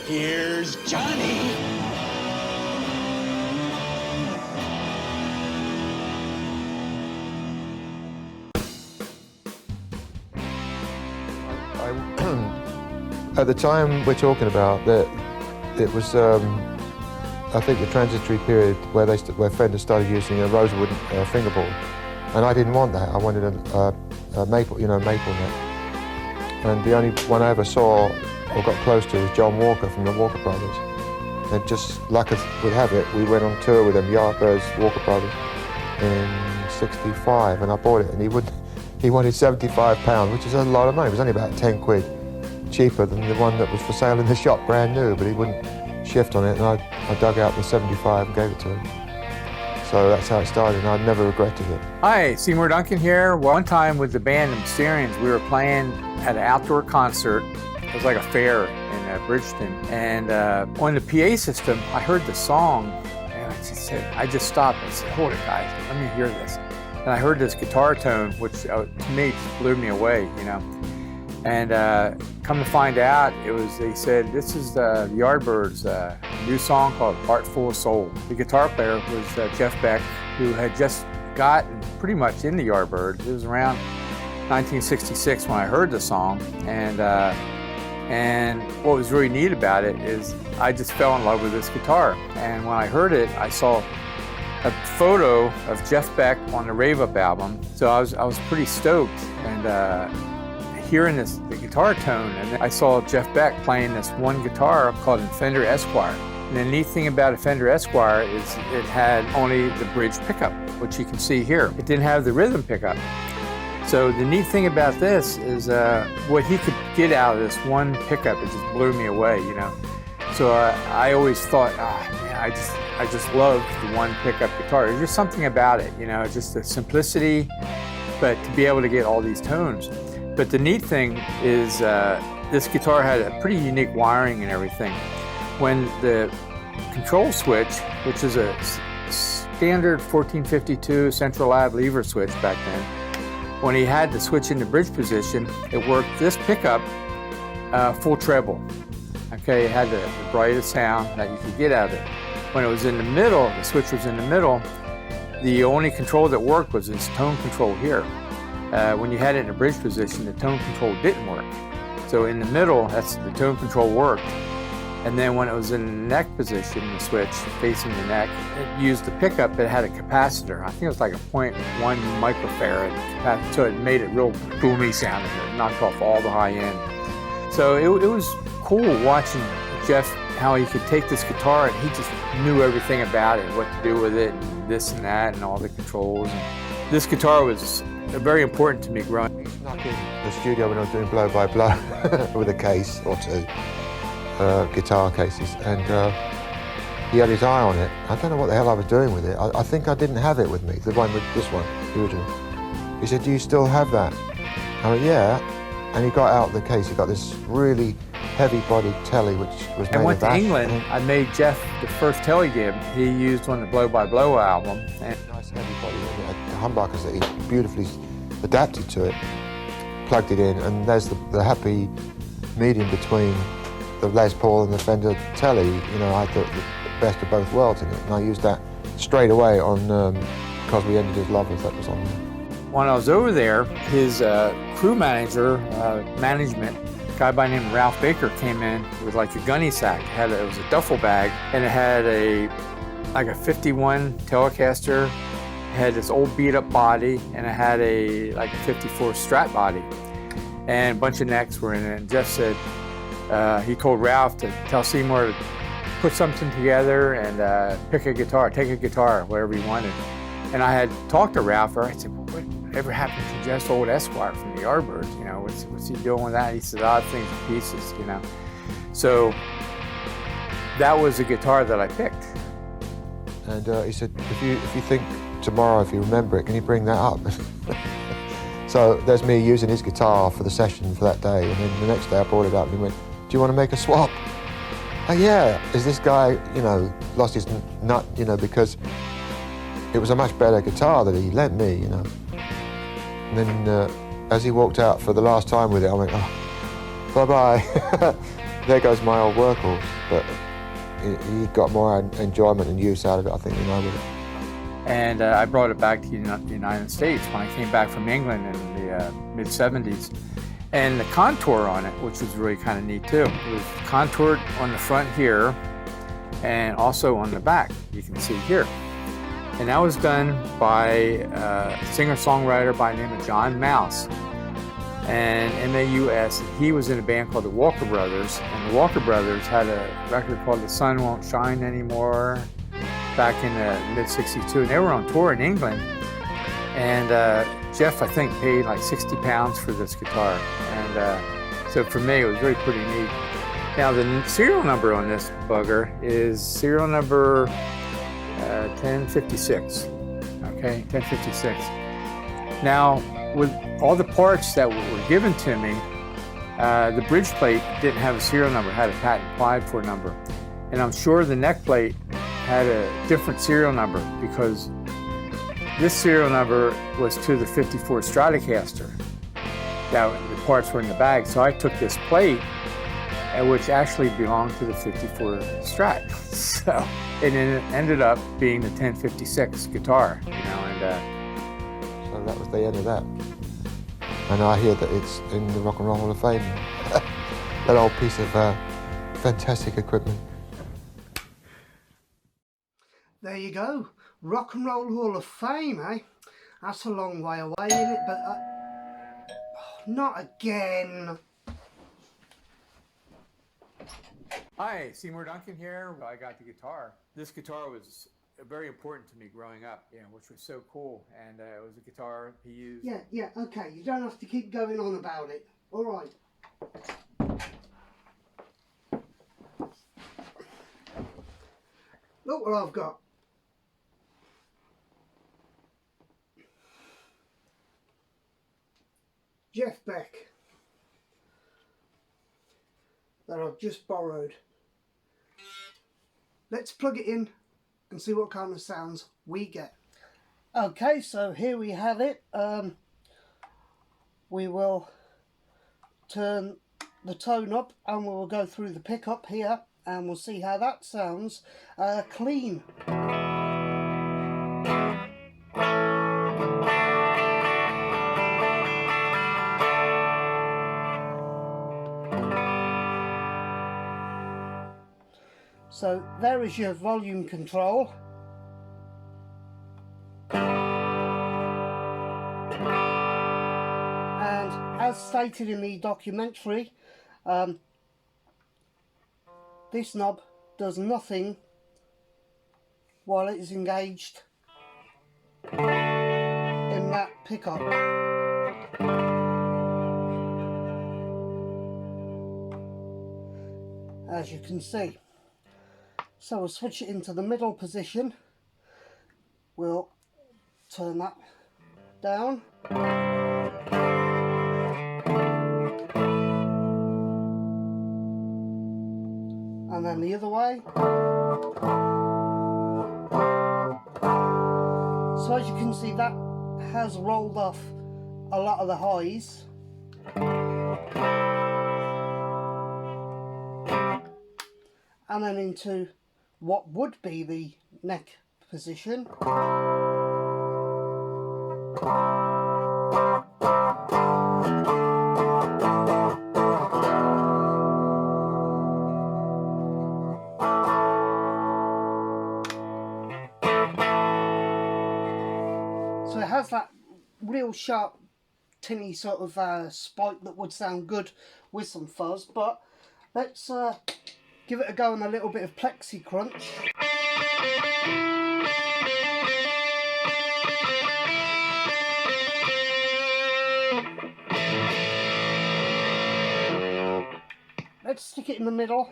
Here's Johnny. At the time we're talking about, that it was, I think, the transitory period where Fender started using a rosewood fingerboard, and I didn't want that. I wanted a maple, maple neck. And the only one I ever saw or got close to was John Walker from the Walker Brothers. And just like would have it, we went on tour with them, Yardbirds, Walker Brothers, in '65, and I bought it, and he wanted £75, which is a lot of money. It was only about 10 quid cheaper than the one that was for sale in the shop, brand new, but he wouldn't shift on it, and I dug out the 75 and gave it to him. So that's how it started, and I've never regretted it. Hi, Seymour Duncan here. One time with the band, the Mysterians, we were playing at an outdoor concert. It was like a fair in Bridgeton, and on the PA system, I heard the song, and I just stopped. I said, hold it, guys, let me hear this. And I heard this guitar tone, which to me just blew me away, And come to find out, they said, this is the Yardbirds' new song called Heart Full of Soul. The guitar player was Jeff Beck, who had just gotten pretty much in the Yardbirds. It was around 1966 when I heard the song. And what was really neat about it is I just fell in love with this guitar. And when I heard it, I saw a photo of Jeff Beck on the Rave Up album. So I was pretty stoked, and hearing the guitar tone, and I saw Jeff Beck playing this one guitar called a Fender Esquire. And the neat thing about a Fender Esquire is it had only the bridge pickup, which you can see here. It didn't have the rhythm pickup. So the neat thing about this is what he could get out of this one pickup. It just blew me away, So I always thought, man, I just love the one pickup guitar. There's just something about it, just the simplicity, but to be able to get all these tones. But the neat thing is this guitar had a pretty unique wiring and everything. When the control switch, which is a standard 1452 central lab lever switch back then, when he had the switch in the bridge position, it worked this pickup full treble. Okay, it had the brightest sound that you could get out of it. When it was in the middle, the switch was in the middle, the only control that worked was this tone control here. When you had it in a bridge position, the tone control didn't work. So in the middle, the tone control worked. And then when it was in the neck position, the switch facing the neck, it used the pickup that had a capacitor. I think it was like a 0.1 microfarad capacitor, so it made it real boomy sounding. It knocked off all the high end. So it was cool watching Jeff, how he could take this guitar and he just knew everything about it, what to do with it, and this and that, and all the controls. And this guitar was very important to me growing up. He snuck in the studio when I was doing Blow by Blow with a case or two, guitar cases, and he had his eye on it. I don't know what the hell I was doing with it. I think I didn't have it with me, the one with this one, the original. He said, do you still have that? I went, yeah. And he got out the case, he got this really heavy-bodied telly, which was made I went of to ash. England. I made Jeff the first telly gig he used on the Blow by Blow album. And Nice heavy body, the humbuckers that he beautifully adapted to it, plugged it in, and there's the happy medium between the Les Paul and the Fender telly. I had the best of both worlds in it, and I used that straight away on Because We Ended As Lovers, that was on there. when I was over there, his crew manager, management, a guy by the name of Ralph Baker, came in with like a gunny sack. It was a duffel bag, and it had like a 51 Telecaster. It had this old beat up body, and it had like a 54 Strat body. And a bunch of necks were in it. And Jeff said, he told Ralph to tell Seymour to put something together and pick a guitar, take a guitar, whatever he wanted. And I had talked to Ralph, I said, well, whatever happened to Jeff's old Esquire from the Yardbirds? You know, what's he doing with that? He said, odd things and pieces, you know. So that was the guitar that I picked. And he said, if you think tomorrow, if you remember it, can you bring that up? So there's me using his guitar for the session for that day, and then the next day I brought it up and he went, do you want to make a swap? Oh yeah, is this guy, you know, lost his nut, you know, because it was a much better guitar that he lent me, you know. And then as he walked out for the last time with it, I went, oh, bye-bye. there goes my old workhorse, but he got more enjoyment and use out of it, I think, than I would have. And I brought it back to the United States when I came back from England in the mid-70s. And the contour on it, which was really kind of neat too, it was contoured on the front here and also on the back, you can see here. And that was done by a singer-songwriter by the name of John Mouse, and M-A-U-S. He was in a band called the Walker Brothers, and the Walker Brothers had a record called The Sun Won't Shine Anymore back in the mid-62, and they were on tour in England. And Jeff, I think, paid like 60 pounds for this guitar. And so for me, it was really pretty neat. Now, the serial number on this bugger is serial number 1056, okay, 1056. Now, with all the parts that were given to me, the bridge plate didn't have a serial number, it had a patent applied for number. And I'm sure the neck plate had a different serial number because this serial number was to the 54 Stratocaster. Now, the parts were in the bag, so I took this plate, which actually belonged to the 54 Strat. So it ended up being the 1056 guitar, you know, and so that was the end of that. And I hear that it's in the Rock and Roll Hall of Fame. That old piece of fantastic equipment. There you go. Rock and Roll Hall of Fame, eh? That's a long way away, isn't it? But not again. Hi, Seymour Duncan here. I got the guitar. This guitar was very important to me growing up, you know, which was so cool. And it was a guitar he used. Yeah, okay. You don't have to keep going on about it. All right. Look what I've got. Jeff Beck, that I've just borrowed. Let's plug it in and see what kind of sounds we get. Okay, so here we have it. We will turn the tone up and we'll go through the pickup here and we'll see how that sounds clean. So there is your volume control. And as stated in the documentary, this knob does nothing while it is engaged in that pickup. As you can see. So we'll switch it into the middle position. We'll turn that down. And then the other way. So as you can see, that has rolled off a lot of the highs. And then into what would be the neck position. So it has that real sharp, tinny sort of spike that would sound good with some fuzz, but let's give it a go on a little bit of plexi crunch. Let's stick it in the middle.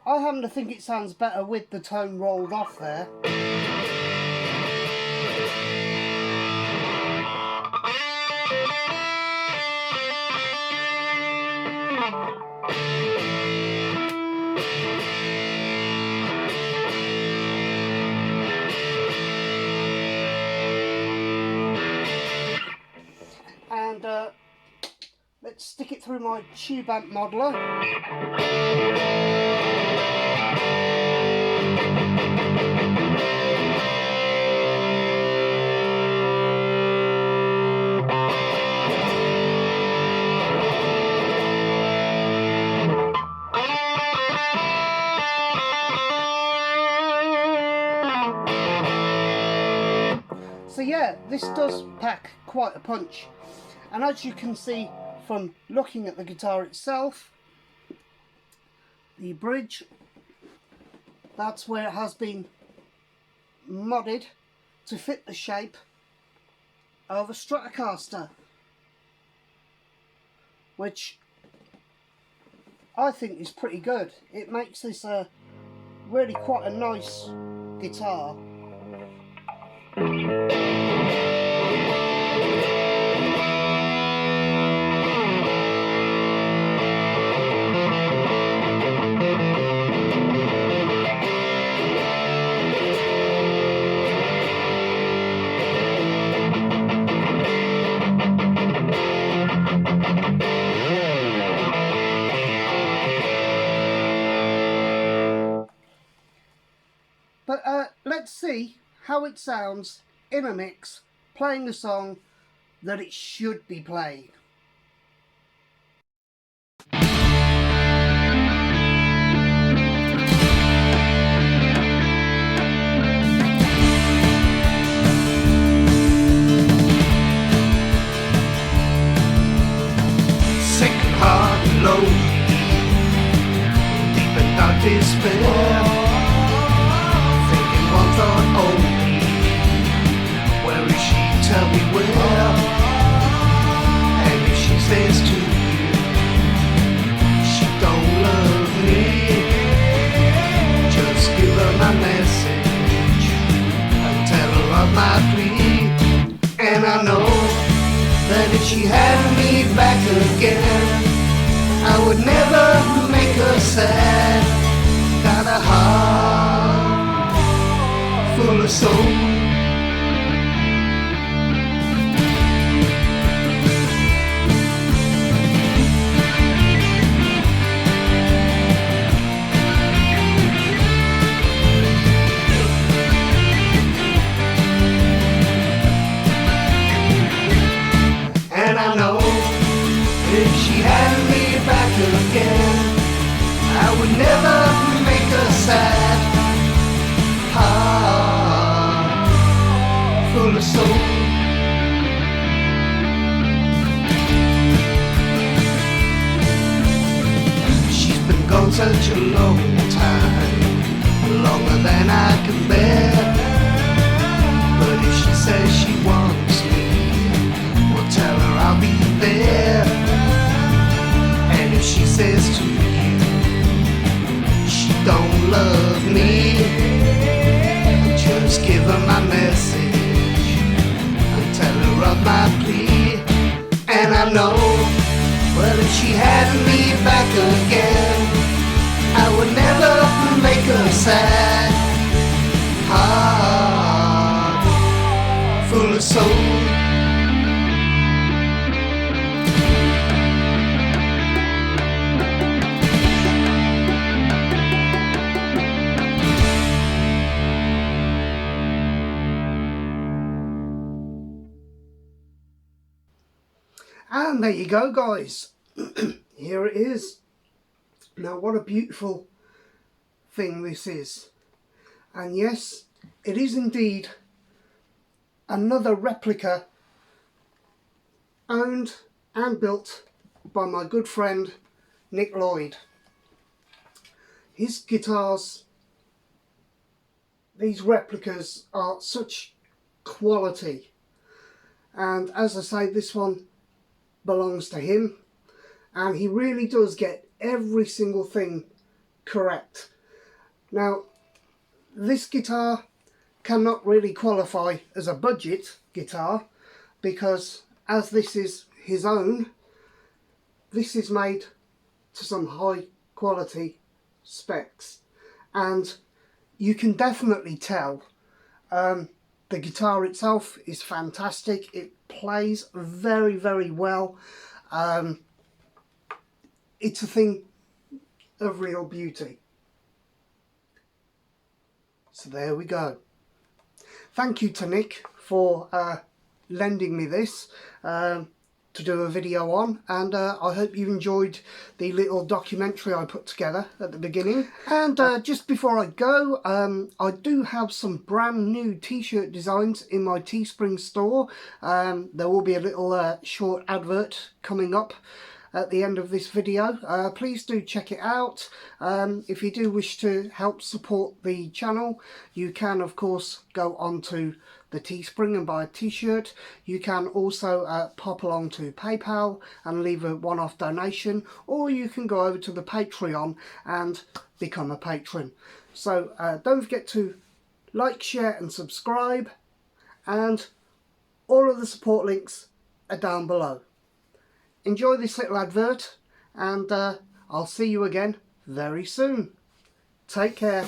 I happen to think it sounds better with the tone rolled off there. let's stick it through my tube amp modeler. So yeah, this does pack quite a punch, and as you can see from looking at the guitar itself, the bridge, that's where it has been modded to fit the shape of a Stratocaster, which I think is pretty good. It makes this really quite a nice guitar. But let's see how it sounds in a mix, playing the song that it should be playing. Sick heart low, deep and dark despair, thinking one thought only. Where is she? Tell me where. And if she says to you she don't love me, just give her my message and tell her of my plea. And I know that if she had me back again, I would never make her sad. Got a heart full of soul. And I know if she had me back again, I would never make her sad. Heart full of soul. She's been gone such a long time, longer than I can bear. But if she says she wants me, well, tell her I'll be there. And if she says to you she don't love me, just give her my message and tell her of my plea. And I know, well, if she had me back again, I would never make her sad. Heart full of soul. And there you go, guys. Here it is. Now, what a beautiful thing this is. And yes, it is indeed another replica owned and built by my good friend Nick Lloyd. His guitars, these replicas, are such quality. And as I say, this one belongs to him, and he really does get every single thing correct. Now, this guitar cannot really qualify as a budget guitar, because as this is his own, this is made to some high quality specs, and you can definitely tell the guitar itself is fantastic. It plays very, very well. it's a thing of real beauty. So there we go. Thank you to Nick for lending me this to do a video on, and I hope you enjoyed the little documentary I put together at the beginning. And just before I go, I do have some brand new t-shirt designs in my Teespring store. There will be a little short advert coming up at the end of this video. Please do check it out. If you do wish to help support the channel, you can of course go onto the Teespring and buy a t-shirt. You can also pop along to PayPal and leave a one-off donation, or you can go over to the Patreon and become a patron. So don't forget to like, share and subscribe, and all of the support links are down below. Enjoy this little advert, and I'll see you again very soon. Take care.